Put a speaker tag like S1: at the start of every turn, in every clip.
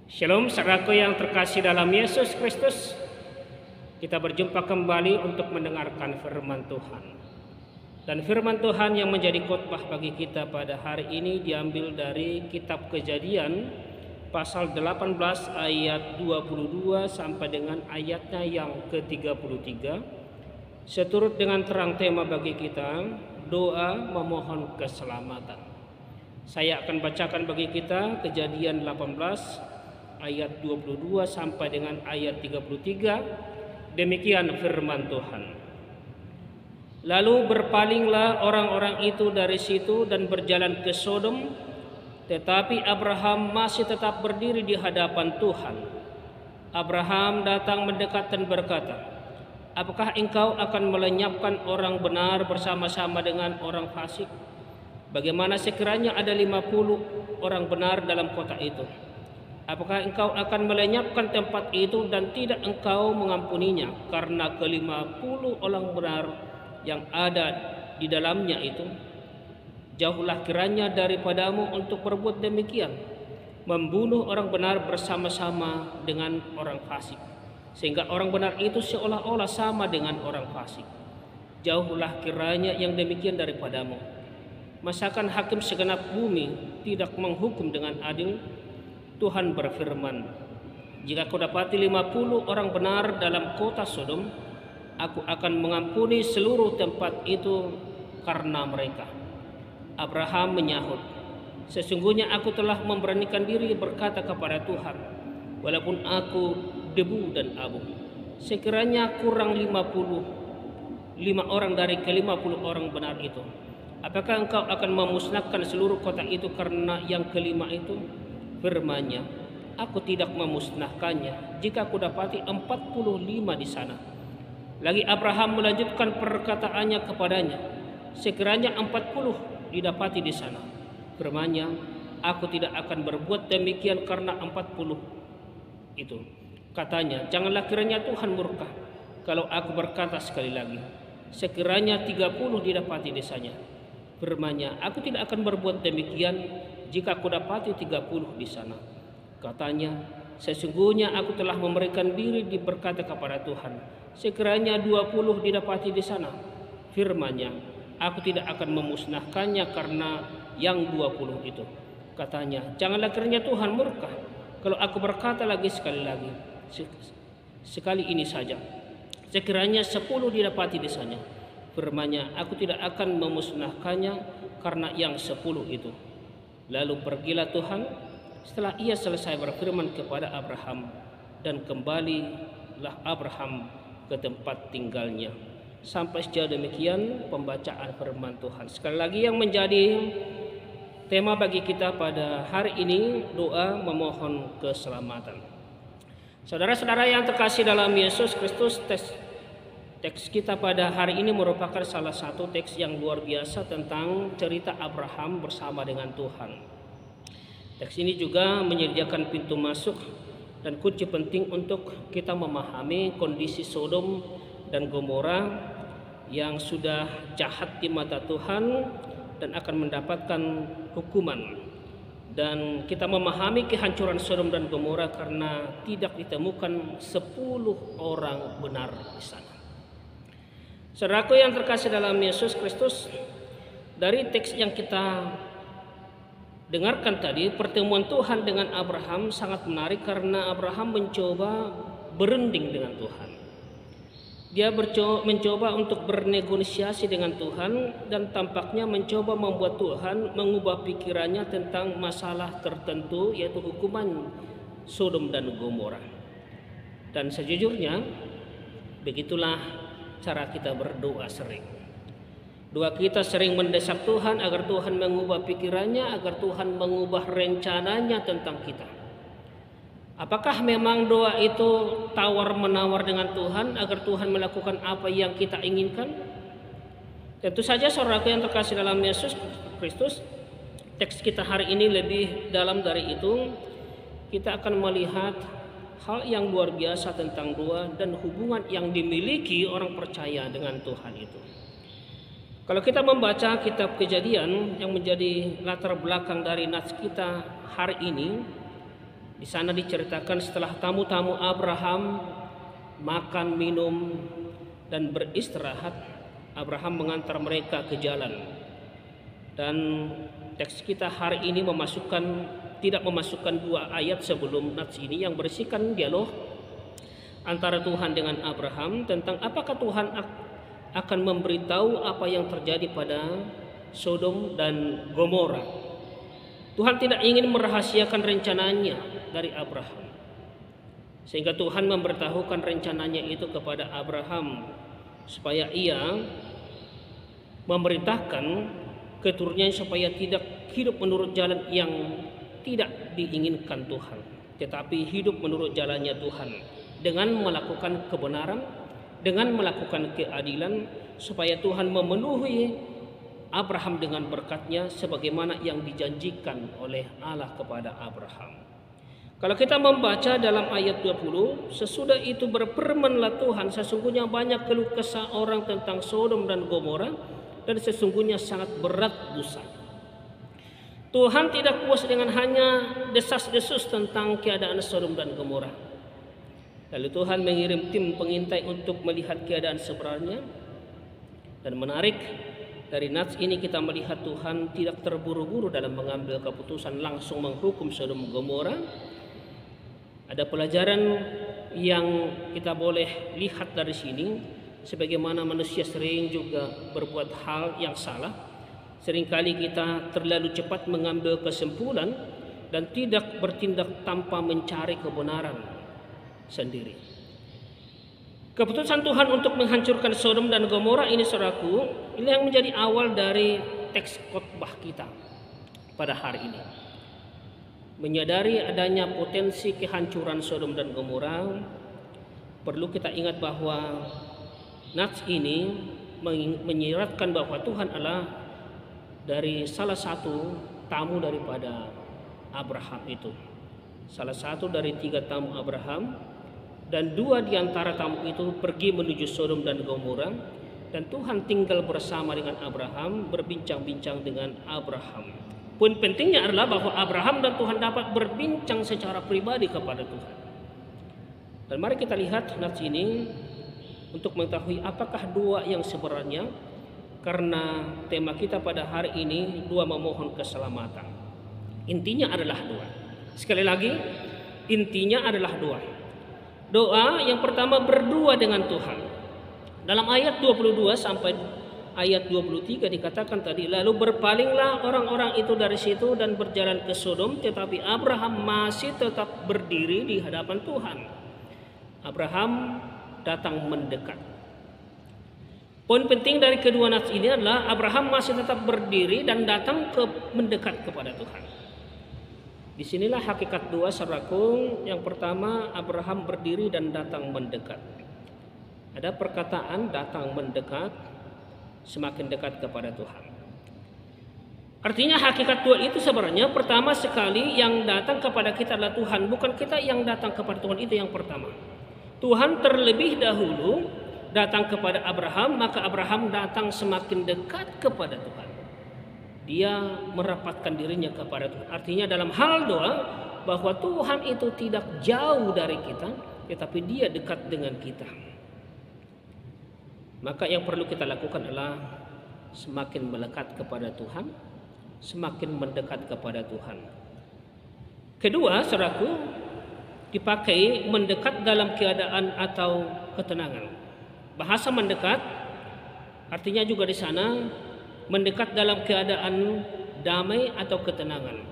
S1: Shalom saudaraku yang terkasih dalam Yesus Kristus. Kita berjumpa kembali untuk mendengarkan firman Tuhan. Dan firman Tuhan yang menjadi khotbah bagi kita pada hari ini diambil dari kitab Kejadian pasal 18 ayat 22 sampai dengan ayatnya yang ke-33. Seturut dengan terang tema bagi kita, doa memohon keselamatan. Saya akan bacakan bagi kita Kejadian 18 ayat 22 sampai dengan ayat 33. Demikian firman Tuhan. Lalu berpalinglah orang-orang itu dari situ dan berjalan ke Sodom, tetapi Abraham masih tetap berdiri di hadapan Tuhan. Abraham datang mendekat dan berkata, "Apakah engkau akan melenyapkan orang benar bersama-sama dengan orang fasik? Bagaimana sekiranya ada 50 orang benar dalam kota itu? Apakah engkau akan melenyapkan tempat itu dan tidak engkau mengampuninya karena ke-50 orang benar yang ada di dalamnya itu? Jauhlah kiranya daripadamu untuk berbuat demikian, membunuh orang benar bersama-sama dengan orang fasik, sehingga orang benar itu seolah-olah sama dengan orang fasik. Jauhlah kiranya yang demikian daripadamu. Masakan hakim segenap bumi tidak menghukum dengan adil?" Tuhan berfirman, "Jika kau dapati 50 orang benar dalam kota Sodom, aku akan mengampuni seluruh tempat itu karena mereka." Abraham menyahut, "Sesungguhnya aku telah memberanikan diri berkata kepada Tuhan, walaupun aku debu dan abu, sekiranya kurang 55 orang dari ke-50 orang benar itu, apakah engkau akan memusnahkan seluruh kota itu karena yang kelima itu?" Firman-Nya, "Aku tidak memusnahkannya jika aku dapati 45 di sana." Lagi Abraham melanjutkan perkataannya kepadanya, "Sekiranya 40 didapati di sana." Firman-Nya, "Aku tidak akan berbuat demikian karena 40 itu." Katanya, "Janganlah kiranya Tuhan murka kalau aku berkata sekali lagi, sekiranya 30 didapati di sana." Firman-Nya, "Aku tidak akan berbuat demikian jika aku dapati 30 di sana." Katanya, "Sesungguhnya aku telah memberikan diri berkata kepada Tuhan, sekiranya 20 didapati di sana." Firman-Nya, "Aku tidak akan memusnahkannya karena yang 20 itu." Katanya, "Janganlah kiranya Tuhan murka kalau aku berkata lagi sekali ini saja, sekiranya 10 didapati di sana." Firman-Nya, "Aku tidak akan memusnahkannya karena yang 10 itu." Lalu pergilah Tuhan setelah ia selesai berfirman kepada Abraham, dan kembalilah Abraham ke tempat tinggalnya. Sampai sejauh demikian pembacaan firman Tuhan. Sekali lagi yang menjadi tema bagi kita pada hari ini, doa memohon keselamatan. Saudara-saudara yang terkasih dalam Yesus Kristus, teks kita pada hari ini merupakan salah satu teks yang luar biasa tentang cerita Abraham bersama dengan Tuhan. Teks ini juga menyediakan pintu masuk dan kunci penting untuk kita memahami kondisi Sodom dan Gomora yang sudah jahat di mata Tuhan dan akan mendapatkan hukuman. Dan kita memahami kehancuran Sodom dan Gomora karena tidak ditemukan 10 orang benar di sana. Saudaraku yang terkasih dalam Yesus Kristus, dari teks yang kita dengarkan tadi, pertemuan Tuhan dengan Abraham sangat menarik karena Abraham mencoba berunding dengan Tuhan. Dia mencoba untuk bernegosiasi dengan Tuhan dan tampaknya mencoba membuat Tuhan mengubah pikirannya tentang masalah tertentu, yaitu hukuman Sodom dan Gomora. Dan sejujurnya begitulah cara kita berdoa sering. Doa kita sering mendesak Tuhan agar Tuhan mengubah pikirannya, agar Tuhan mengubah rencananya tentang kita. Apakah memang doa itu tawar-menawar dengan Tuhan agar Tuhan melakukan apa yang kita inginkan? Tentu saja saudaraku yang terkasih dalam Yesus Kristus, teks kita hari ini lebih dalam dari itu. Kita akan melihat hal yang luar biasa tentang doa dan hubungan yang dimiliki orang percaya dengan Tuhan itu. Kalau kita membaca kitab Kejadian yang menjadi latar belakang dari nats kita hari ini, Di sana diceritakan setelah tamu-tamu Abraham makan, minum, dan beristirahat, Abraham mengantar mereka ke jalan. Dan teks kita hari ini tidak memasukkan dua ayat sebelum nats ini yang berisikan dialog antara Tuhan dengan Abraham tentang apakah Tuhan akan memberitahu apa yang terjadi pada Sodom dan Gomora. Tuhan tidak ingin merahasiakan rencananya dari Abraham, sehingga Tuhan memberitahukan rencananya itu kepada Abraham supaya ia memerintahkan keturunannya supaya tidak hidup menurut jalan yang tidak diinginkan Tuhan, tetapi hidup menurut jalannya Tuhan dengan melakukan kebenaran, dengan melakukan keadilan, supaya Tuhan memenuhi Abraham dengan berkatnya sebagaimana yang dijanjikan oleh Allah kepada Abraham. Kalau kita membaca dalam ayat 20, sesudah itu berfirmanlah Tuhan, sesungguhnya banyak keluh kesah orang tentang Sodom dan Gomora, dan sesungguhnya sangat berat dosa. Tuhan tidak puas dengan hanya desas-desus tentang keadaan Sodom dan Gomora. Lalu Tuhan mengirim tim pengintai untuk melihat keadaan sebenarnya. Dan menarik, dari nats ini kita melihat Tuhan tidak terburu-buru dalam mengambil keputusan langsung menghukum Sodom Gomora. Ada pelajaran yang kita boleh lihat dari sini, sebagaimana manusia sering juga berbuat hal yang salah. Seringkali kita terlalu cepat mengambil kesimpulan dan tidak bertindak tanpa mencari kebenaran sendiri. Keputusan Tuhan untuk menghancurkan Sodom dan Gomora ini, saudaraku, ini yang menjadi awal dari teks khotbah kita pada hari ini. Menyadari adanya potensi kehancuran Sodom dan Gomora, perlu kita ingat bahwa nats ini menyiratkan bahwa Tuhan adalah dari salah satu tamu daripada Abraham itu. Salah satu dari 3 tamu Abraham, dan 2 di antara tamu itu pergi menuju Sodom dan Gomora, dan Tuhan tinggal bersama dengan Abraham, berbincang-bincang dengan Abraham. Poin pentingnya adalah bahwa Abraham dan Tuhan dapat berbincang secara pribadi kepada Tuhan. Dan mari kita lihat nats ini untuk mengetahui apakah 2 yang sebenarnya, karena tema kita pada hari ini 2 memohon keselamatan. Intinya adalah 2. Sekali lagi, intinya adalah 2. Doa yang pertama berdua dengan Tuhan. Dalam ayat 22 sampai ayat 23 dikatakan tadi, lalu berpalinglah orang-orang itu dari situ dan berjalan ke Sodom, tetapi Abraham masih tetap berdiri di hadapan Tuhan. Abraham datang mendekat. Poin penting dari kedua nats ini adalah Abraham masih tetap berdiri dan datang mendekat kepada Tuhan. Disinilah hakikat 2, saudaraku. Yang pertama, Abraham berdiri dan datang mendekat. Ada perkataan datang mendekat, semakin dekat kepada Tuhan. Artinya hakikat 2 itu sebenarnya pertama sekali yang datang kepada kita adalah Tuhan, bukan kita yang datang kepada Tuhan. Itu yang pertama. Tuhan terlebih dahulu datang kepada Abraham, maka Abraham datang semakin dekat kepada Tuhan. Dia merapatkan dirinya kepada Tuhan. Artinya dalam hal doa bahwa Tuhan itu tidak jauh dari kita, tetapi Dia dekat dengan kita. Maka yang perlu kita lakukan adalah semakin melekat kepada Tuhan, semakin mendekat kepada Tuhan. Kedua, saudaraku, dipakai mendekat dalam keadaan atau ketenangan. Bahasa mendekat artinya juga di sana mendekat dalam keadaan damai atau ketenangan,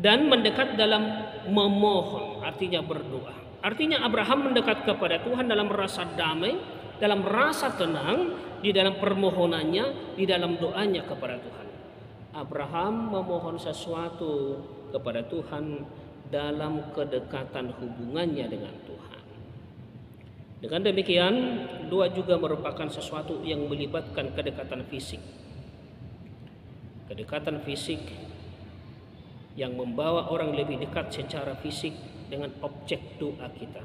S1: dan mendekat dalam memohon, artinya berdoa. Artinya Abraham mendekat kepada Tuhan dalam rasa damai, dalam rasa tenang, di dalam permohonannya, di dalam doanya kepada Tuhan. Abraham memohon sesuatu kepada Tuhan dalam kedekatan hubungannya dengan Tuhan. Dengan demikian, 2 juga merupakan sesuatu yang melibatkan kedekatan fisik. Kedekatan fisik yang membawa orang lebih dekat secara fisik dengan objek doa kita.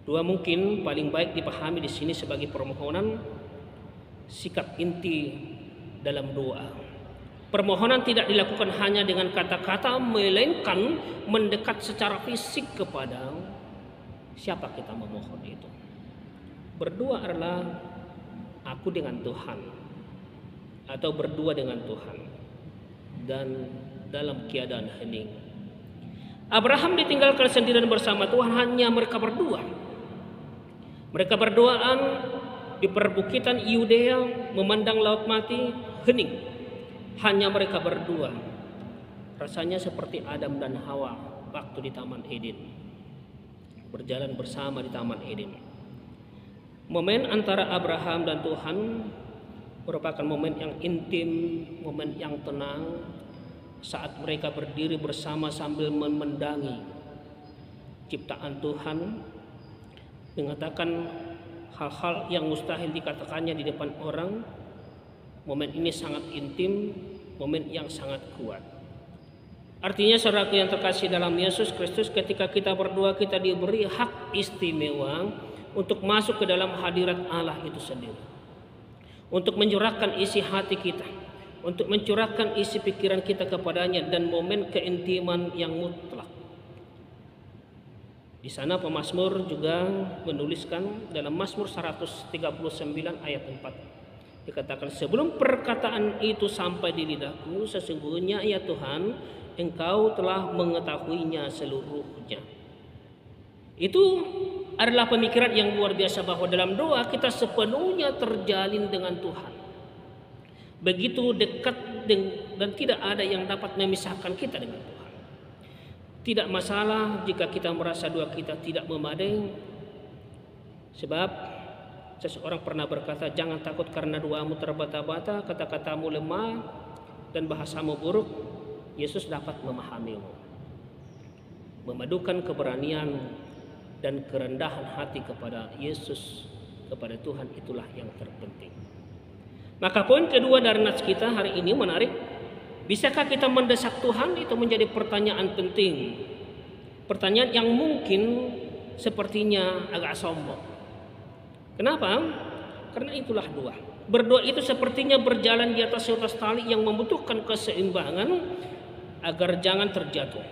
S1: 2 mungkin paling baik dipahami di sini sebagai permohonan, sikap inti dalam doa. Permohonan tidak dilakukan hanya dengan kata-kata, melainkan mendekat secara fisik kepada siapa kita memohon itu. Berdoa adalah aku dengan Tuhan, atau berdua dengan Tuhan, dan dalam keadaan hening. Abraham ditinggalkan sendirian bersama Tuhan, hanya mereka berdua. Mereka berdoaan di perbukitan Yudea, memandang laut mati, hening. Hanya mereka berdua. Rasanya seperti Adam dan Hawa waktu di Taman Eden, berjalan bersama di Taman Eden. Momen antara Abraham dan Tuhan merupakan momen yang intim, momen yang tenang, saat mereka berdiri bersama sambil memendangi ciptaan Tuhan, mengatakan hal-hal yang mustahil dikatakannya di depan orang. Momen ini sangat intim, momen yang sangat kuat. Artinya saudaraku yang terkasih dalam Yesus Kristus, ketika kita berdoa, kita diberi hak istimewa untuk masuk ke dalam hadirat Allah itu sendiri, untuk mencurahkan isi hati kita, untuk mencurahkan isi pikiran kita kepadanya, dan momen keintiman yang mutlak. Di sana pemazmur juga menuliskan dalam Mazmur 139 ayat 4. Dikatakan, sebelum perkataan itu sampai di lidahku, sesungguhnya ya Tuhan, Engkau telah mengetahuinya seluruhnya. Itu adalah pemikiran yang luar biasa, bahwa dalam doa kita sepenuhnya terjalin dengan Tuhan. Begitu dekat dan tidak ada yang dapat memisahkan kita dengan Tuhan. Tidak masalah jika kita merasa doa kita tidak memadai, sebab seseorang pernah berkata, jangan takut karena doamu terbata-bata, kata-katamu lemah, dan bahasamu buruk. Yesus dapat memahamimu. Memadukan keberanian dan kerendahan hati kepada Yesus, kepada Tuhan, itulah yang terpenting. Maka poin kedua dari nats kita hari ini menarik. Bisakah kita mendesak Tuhan? Itu menjadi pertanyaan penting. Pertanyaan yang mungkin sepertinya agak sombong. Kenapa? Karena itulah doa. Berdoa itu sepertinya berjalan di atas seutas tali yang membutuhkan keseimbangan agar jangan terjatuh.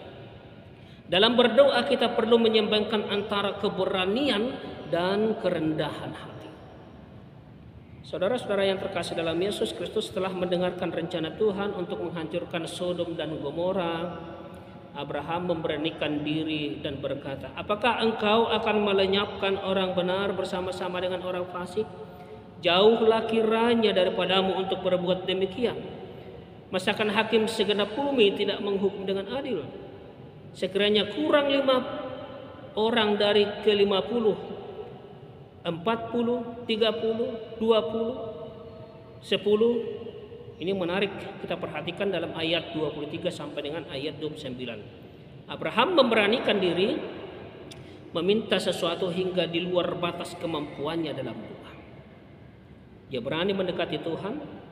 S1: Dalam berdoa kita perlu menyeimbangkan antara keberanian dan kerendahan hati. Saudara-saudara yang terkasih dalam Yesus Kristus, telah mendengarkan rencana Tuhan untuk menghancurkan Sodom dan Gomora, Abraham memberanikan diri dan berkata, apakah engkau akan melenyapkan orang benar bersama-sama dengan orang fasik? Jauhlah kiranya daripadamu untuk berbuat demikian. Masakan hakim segenap bumi tidak menghukum dengan adil? Sekiranya kurang 5 orang dari ke-50, 40, 30, 20, 10. Ini menarik kita perhatikan dalam ayat 23 sampai dengan ayat 29. Abraham memberanikan diri meminta sesuatu hingga di luar batas kemampuannya dalam doa. Dia berani mendekati Tuhan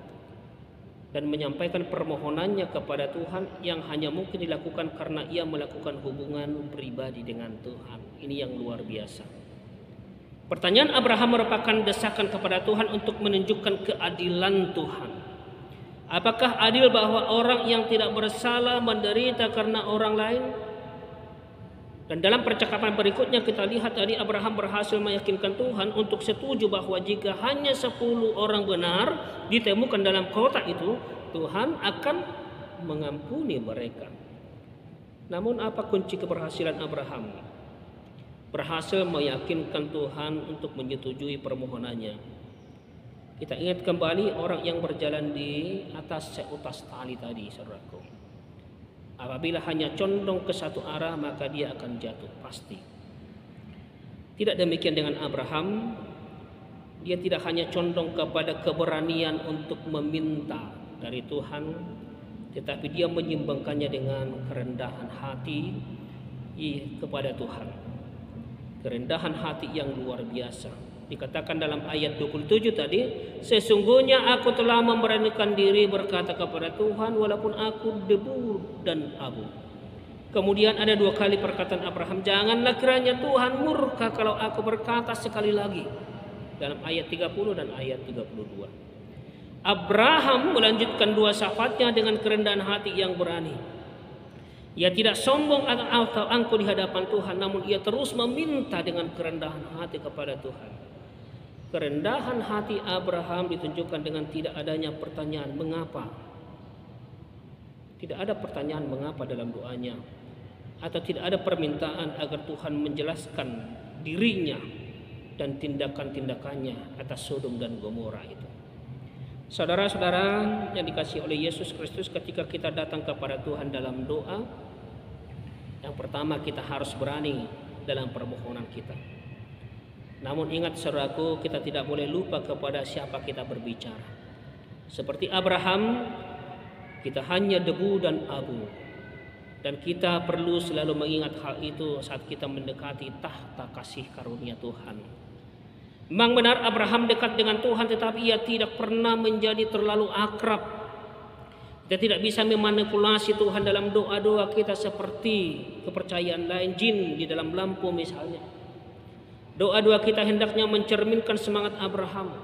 S1: dan menyampaikan permohonannya kepada Tuhan yang hanya mungkin dilakukan karena ia melakukan hubungan pribadi dengan Tuhan. Ini yang luar biasa. Pertanyaan Abraham merupakan desakan kepada Tuhan untuk menunjukkan keadilan Tuhan. Apakah adil bahwa orang yang tidak bersalah menderita karena orang lain? Dan dalam percakapan berikutnya kita lihat tadi Abraham berhasil meyakinkan Tuhan untuk setuju bahwa jika hanya 10 orang benar ditemukan dalam kota itu, Tuhan akan mengampuni mereka. Namun apa kunci keberhasilan Abraham? Berhasil meyakinkan Tuhan untuk menyetujui permohonannya. Kita ingat kembali orang yang berjalan di atas seutas tali tadi, saudaraku. Apabila hanya condong ke satu arah, maka dia akan jatuh pasti. Tidak demikian dengan Abraham. Dia tidak hanya condong kepada keberanian untuk meminta dari Tuhan, tetapi dia menyimbangkannya dengan kerendahan hati kepada Tuhan. Kerendahan hati yang luar biasa. Dikatakan dalam ayat 27 tadi, sesungguhnya aku telah memberanikan diri berkata kepada Tuhan walaupun aku debu dan abu. Kemudian ada 2 kali perkataan Abraham, janganlah kiranya Tuhan murka kalau aku berkata sekali lagi, dalam ayat 30 dan ayat 32. Abraham melanjutkan dua syafatnya dengan kerendahan hati yang berani. Ia tidak sombong atau angkuh di hadapan Tuhan, namun ia terus meminta dengan kerendahan hati kepada Tuhan. Kerendahan hati Abraham ditunjukkan dengan tidak adanya pertanyaan mengapa. Tidak ada pertanyaan mengapa dalam doanya, atau tidak ada permintaan agar Tuhan menjelaskan dirinya dan tindakan-tindakannya atas Sodom dan Gomora itu. Saudara-saudara yang dikasihi oleh Yesus Kristus, ketika kita datang kepada Tuhan dalam doa, yang pertama kita harus berani dalam permohonan kita. Namun ingat saudaraku, kita tidak boleh lupa kepada siapa kita berbicara. Seperti Abraham, kita hanya debu dan abu. Dan kita perlu selalu mengingat hal itu saat kita mendekati tahta kasih karunia Tuhan. Memang benar Abraham dekat dengan Tuhan, tetapi ia tidak pernah menjadi terlalu akrab. Kita tidak bisa memanipulasi Tuhan dalam doa-doa kita seperti kepercayaan lain, jin di dalam lampu misalnya. Doa-doa kita hendaknya mencerminkan semangat Abraham.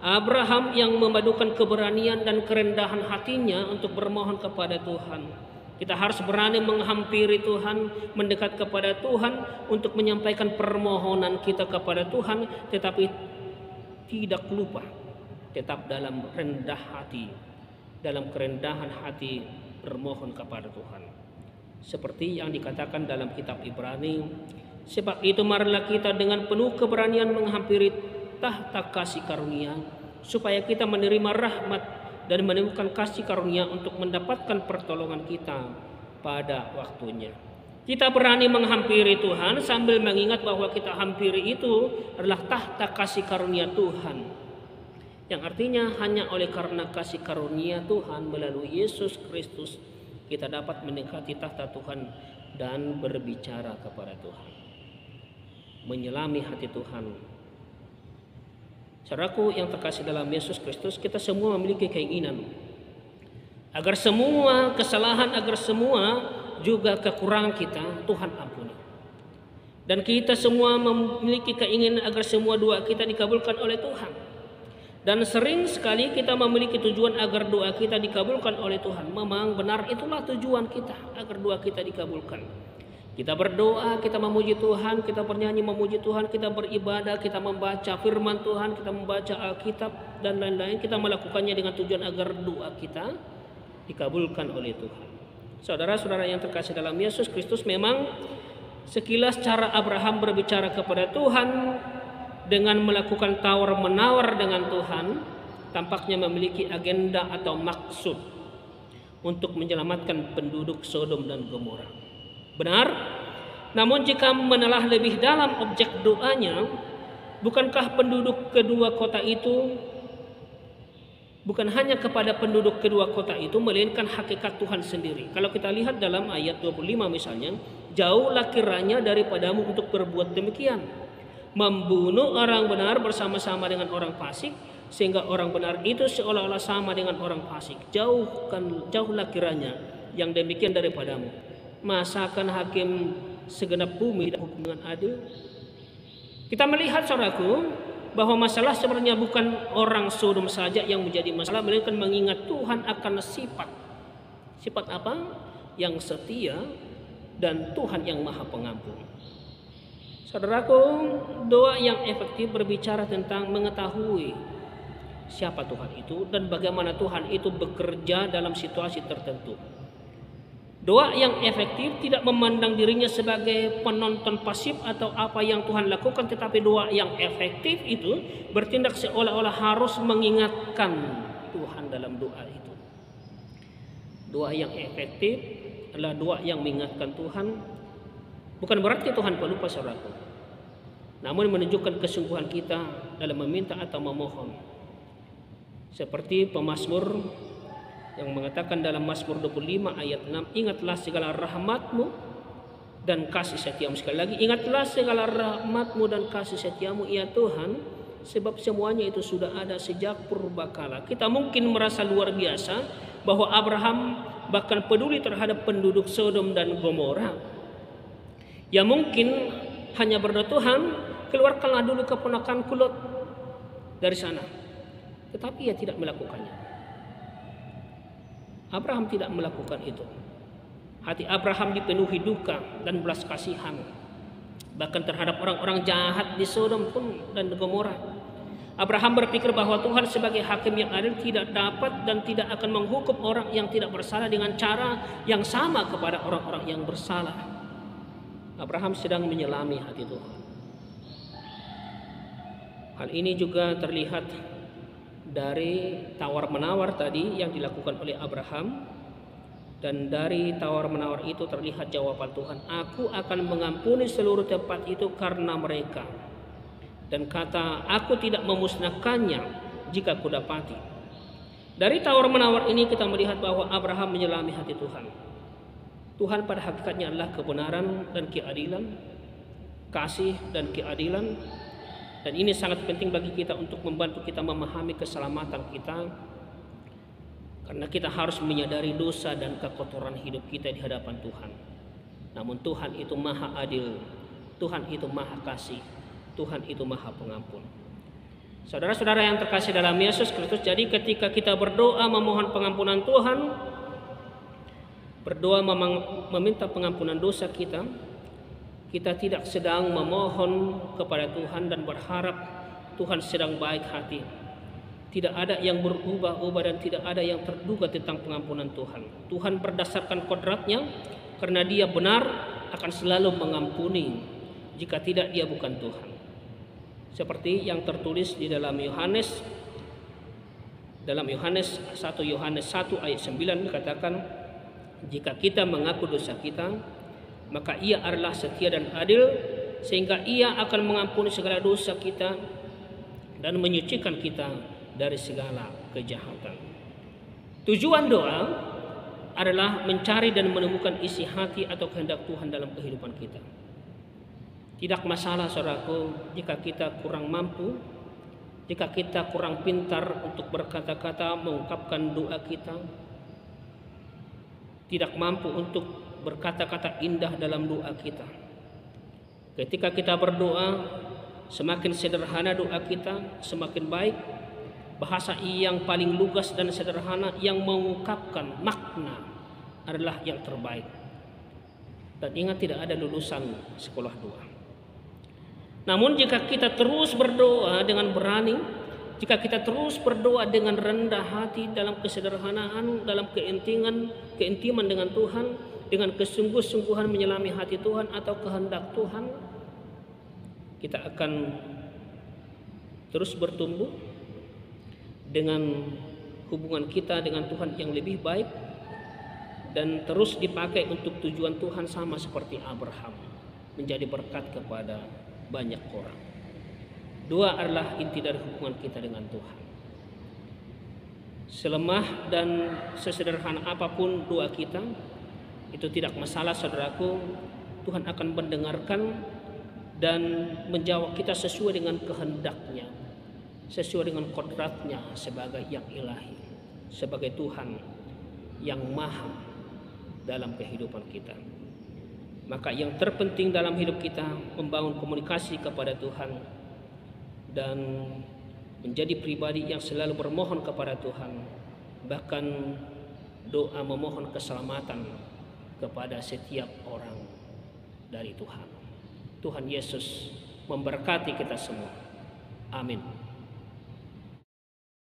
S1: Abraham yang memadukan keberanian dan kerendahan hatinya untuk bermohon kepada Tuhan. Kita harus berani menghampiri Tuhan, mendekat kepada Tuhan untuk menyampaikan permohonan kita kepada Tuhan, tetapi tidak lupa tetap dalam rendah hati, dalam kerendahan hati bermohon kepada Tuhan. Seperti yang dikatakan dalam kitab Ibrani, sebab itu marilah kita dengan penuh keberanian menghampiri tahta kasih karunia, supaya kita menerima rahmat dan menemukan kasih karunia untuk mendapatkan pertolongan kita pada waktunya. Kita berani menghampiri Tuhan sambil mengingat bahwa kita hampiri itu adalah tahta kasih karunia Tuhan. Yang artinya hanya oleh karena kasih karunia Tuhan melalui Yesus Kristus kita dapat mendekati tahta Tuhan dan berbicara kepada Tuhan. Menyelami hati Tuhan. Saudaraku yang terkasih dalam Yesus Kristus, kita semua memiliki keinginan agar semua kesalahan, agar semua juga kekurangan kita Tuhan ampuni. Dan kita semua memiliki keinginan agar semua doa kita dikabulkan oleh Tuhan. Dan sering sekali kita memiliki tujuan agar doa kita dikabulkan oleh Tuhan. Memang benar itulah tujuan kita, agar doa kita dikabulkan. Kita berdoa, kita memuji Tuhan, kita bernyanyi memuji Tuhan, kita beribadah, kita membaca firman Tuhan, kita membaca Alkitab dan lain-lain. Kita melakukannya dengan tujuan agar doa kita dikabulkan oleh Tuhan. Saudara-saudara yang terkasih dalam Yesus Kristus, memang sekilas cara Abraham berbicara kepada Tuhan dengan melakukan tawar-menawar dengan Tuhan tampaknya memiliki agenda atau maksud untuk menyelamatkan penduduk Sodom dan Gomora. Benar, namun jika menelah lebih dalam objek doanya, bukankah penduduk kedua kota itu bukan hanya kepada penduduk kedua kota itu, melainkan hakikat Tuhan sendiri. Kalau kita lihat dalam ayat 25 misalnya, jauhlah kiranya daripadamu untuk berbuat demikian, membunuh orang benar bersama-sama dengan orang fasik, sehingga orang benar itu seolah-olah sama dengan orang fasik. Jauhlah kiranya yang demikian daripadamu. Masakan hakim segenap bumi dan hukum dengan adil? Kita melihat saudaraku bahwa masalah sebenarnya bukan orang Sodom saja yang menjadi masalah, melainkan mengingat Tuhan akan sifat apa? Yang setia dan Tuhan yang maha pengampun. Saudaraku, doa yang efektif berbicara tentang mengetahui siapa Tuhan itu dan bagaimana Tuhan itu bekerja dalam situasi tertentu. Doa yang efektif tidak memandang dirinya sebagai penonton pasif atau apa yang Tuhan lakukan, tetapi doa yang efektif itu bertindak seolah-olah harus mengingatkan Tuhan dalam doa itu. Doa yang efektif adalah doa yang mengingatkan Tuhan. Bukan berarti Tuhan pelupa saudaraku, namun menunjukkan kesungguhan kita dalam meminta atau memohon. Seperti pemazmur yang mengatakan dalam Mazmur 25 ayat 6, ingatlah segala rahmatmu dan kasih setiamu. Sekali lagi, ingatlah segala rahmatmu dan kasih setiamu ya Tuhan, sebab semuanya itu sudah ada sejak purbakala. Kita mungkin merasa luar biasa bahwa Abraham bahkan peduli terhadap penduduk Sodom dan Gomora. Ya mungkin hanya berdoa, Tuhan keluarkanlah dulu keponakan Lot dari sana. tetapi ia tidak melakukannya. Abraham tidak melakukan itu. Hati Abraham dipenuhi duka dan belas kasihan, bahkan terhadap orang-orang jahat di Sodom pun dan Gomora. Abraham berpikir bahwa Tuhan sebagai hakim yang adil tidak dapat dan tidak akan menghukum orang yang tidak bersalah dengan cara yang sama kepada orang-orang yang bersalah. Abraham sedang menyelami hati Tuhan. Hal ini juga terlihat dari tawar-menawar tadi yang dilakukan oleh Abraham. Dan dari tawar-menawar itu terlihat jawaban Tuhan, aku akan mengampuni seluruh tempat itu karena mereka. Dan kata, aku tidak memusnahkannya jika kudapati. Dari tawar-menawar ini kita melihat bahwa Abraham menyelami hati Tuhan. Tuhan pada hakikatnya adalah kebenaran dan keadilan, kasih dan keadilan. Dan ini sangat penting bagi kita untuk membantu kita memahami keselamatan kita. Karena kita harus menyadari dosa dan kekotoran hidup kita di hadapan Tuhan. Namun Tuhan itu maha adil, Tuhan itu maha kasih, Tuhan itu maha pengampun. Saudara-saudara yang terkasih dalam Yesus Kristus, jadi ketika kita berdoa memohon pengampunan Tuhan, berdoa meminta pengampunan dosa kita, kita tidak sedang memohon kepada Tuhan dan berharap Tuhan sedang baik hati. Tidak ada yang berubah-ubah dan tidak ada yang terduga tentang pengampunan Tuhan. Tuhan berdasarkan kodratnya, karena Dia benar akan selalu mengampuni. Jika tidak, Dia bukan Tuhan. Seperti yang tertulis di dalam Yohanes 1 ayat 9 dikatakan, jika kita mengaku dosa kita, maka Ia adalah setia dan adil, sehingga Ia akan mengampuni segala dosa kita dan menyucikan kita dari segala kejahatan. Tujuan doa adalah mencari dan menemukan isi hati atau kehendak Tuhan dalam kehidupan kita. Tidak masalah saudaraku jika kita kurang mampu, jika kita kurang pintar untuk berkata-kata mengungkapkan doa kita, tidak mampu untuk berkata-kata indah dalam doa kita. Ketika kita berdoa, semakin sederhana doa kita, semakin baik. Bahasa yang paling lugas dan sederhana yang mengungkapkan makna adalah yang terbaik. Dan ingat, tidak ada lulusan sekolah doa. Namun jika kita terus berdoa dengan berani, jika kita terus berdoa dengan rendah hati, dalam kesederhanaan, dalam keintiman dengan Tuhan, dengan kesungguh-sungguhan menyelami hati Tuhan atau kehendak Tuhan, kita akan terus bertumbuh dengan hubungan kita dengan Tuhan yang lebih baik, dan terus dipakai untuk tujuan Tuhan sama seperti Abraham, menjadi berkat kepada banyak orang. Doa adalah inti dari hubungan kita dengan Tuhan. Selemah dan sesederhana apapun doa kita, itu tidak masalah saudaraku. Tuhan akan mendengarkan dan menjawab kita sesuai dengan kehendaknya, sesuai dengan kodratnya sebagai yang ilahi, sebagai Tuhan yang maha dalam kehidupan kita. Maka yang terpenting dalam hidup kita membangun komunikasi kepada Tuhan dan menjadi pribadi yang selalu bermohon kepada Tuhan, bahkan doa memohon keselamatan kepada setiap orang dari Tuhan. Tuhan Yesus memberkati kita semua. Amin.